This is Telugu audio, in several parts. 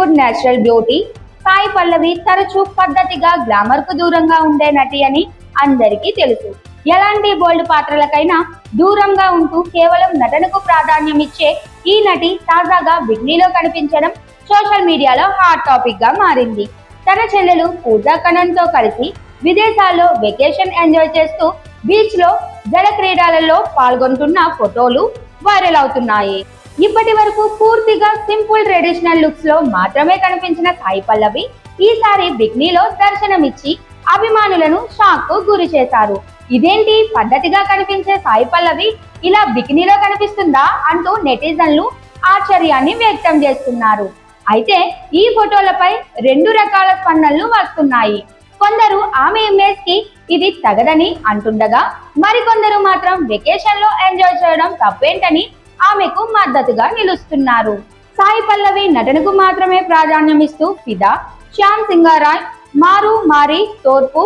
టాలీవుడ్ నేచురల్ బ్యూటీ సాయి పల్లవి తరచూ పద్ధతిగా గ్లామర్ కు దూరంగా ఉండే నటి అని అందరికీ తెలుసు. ఎలాంటి బోల్డ్ పాత్రలకైనా దూరంగా ఉంటూ కేవలం నటనకు ప్రాధాన్యం ఇచ్చే ఈ నటి తాజాగా బిగ్నీలో కనిపించడం సోషల్ మీడియాలో హాట్ టాపిక్ గా మారింది. తన చెల్లెలు పూజా కనన్ తో కలిసి విదేశాల్లో వెకేషన్ ఎంజాయ్ చేస్తూ బీచ్ లో జల క్రీడలలో పాల్గొంటున్న ఫోటోలు వైరల్ అవుతున్నాయి. ఇప్పటి వరకు పూర్తిగా సింపుల్ ట్రెడిషనల్ లుక్స్ లో మాత్రమే కనిపించిన సాయి పల్లవి ఈసారి బిగ్నీలో దర్శనమిచ్చి అభిమానులను షాక్ కు గురి చేశారు. ఇదేంటి పద్ధతిగా కనిపించే సాయి పల్లవి ఇలా బికినీలో కనిపిస్తుందా అంటూ నెటిజన్లు ఆశ్చర్యాన్ని వ్యక్తం చేస్తున్నారు. అయితే ఈ ఫోటోలపై రెండు రకాల స్పందనలు వస్తున్నాయి. కొందరు ఆమె ఇమేజ్ కి ఇది తగదని అంటుండగా, మరికొందరు మాత్రం వెకేషన్ లో ఎంజాయ్ చేయడం తప్పేంటని ఆమెకు మద్దతుగా నిలుస్తున్నారు. సాయి పల్లవి నటనకు మాత్రమే ప్రాధాన్యమిస్తూ ఫిదా, శ్యామ్ సింగారాయ్, మారు మారి తోర్పు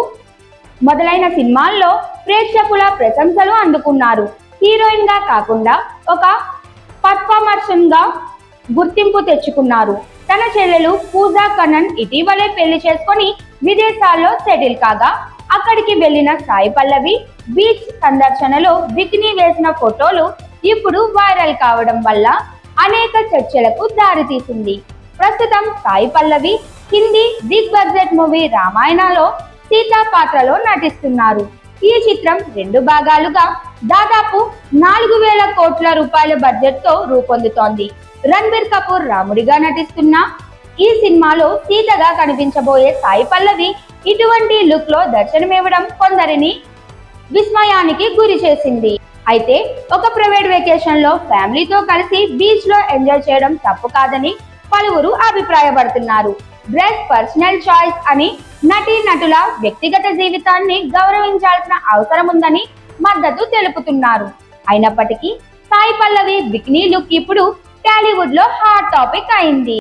మొదలైన సినిమాల్లో ప్రేక్షకుల ప్రశంసలు అందుకున్నారు. హీరోయిన్ గా కాకుండా ఒక పర్ఫార్మర్స్ గా గుర్తింపు తెచ్చుకున్నారు. తన చెల్లెలు పూజా కనన్ ఇటీవలే పెళ్లి చేసుకొని విదేశాల్లో సెటిల్ కాగా, అక్కడికి వెళ్లిన సాయి పల్లవి బీచ్ సందర్శనలో బికినీ వేసిన ఫోటోలు ఇప్పుడు వైరల్ కావడం వల్ల అనేక చర్చలకు దారితీసింది. ప్రస్తుతం Sai Pallavi Hindi big budget movie రామాయణలో సీతా పాత్రలో నటిస్తున్నారు. ఈ చిత్రం 2 భాగాలుగా దాదాపు 4,000 కోట్ల రూపాయల బడ్జెట్ తో రూపొందుతోంది. రణబీర్ కపూర్ రాముడిగా నటిస్తున్న ఈ సినిమాలో సీతగా కనిపించబోయే సాయి పల్లవి ఇటువంటి లుక్ లో దర్శనమివ్వడం కొందరిని విస్మయానికి గురి చేసింది. అయితే ఒక ప్రైవేట్ వెకేషన్ లో ఫ్యామిలీతో కలిసి బీచ్ లో ఎంజాయ్ చేయడం తప్పు కాదని పలువురు అభిప్రాయపడుతున్నారు. డ్రెస్ పర్సనల్ చాయిస్ అని నటుల వ్యక్తిగత జీవితాన్ని గౌరవించాల్సిన అవసరం ఉందని మద్దతు తెలుపుతున్నారు. అయినప్పటికీ సాయి పల్లవి బికినీ లుక్ ఇప్పుడు టాలీవుడ్ లో హాట్ టాపిక్ అయింది.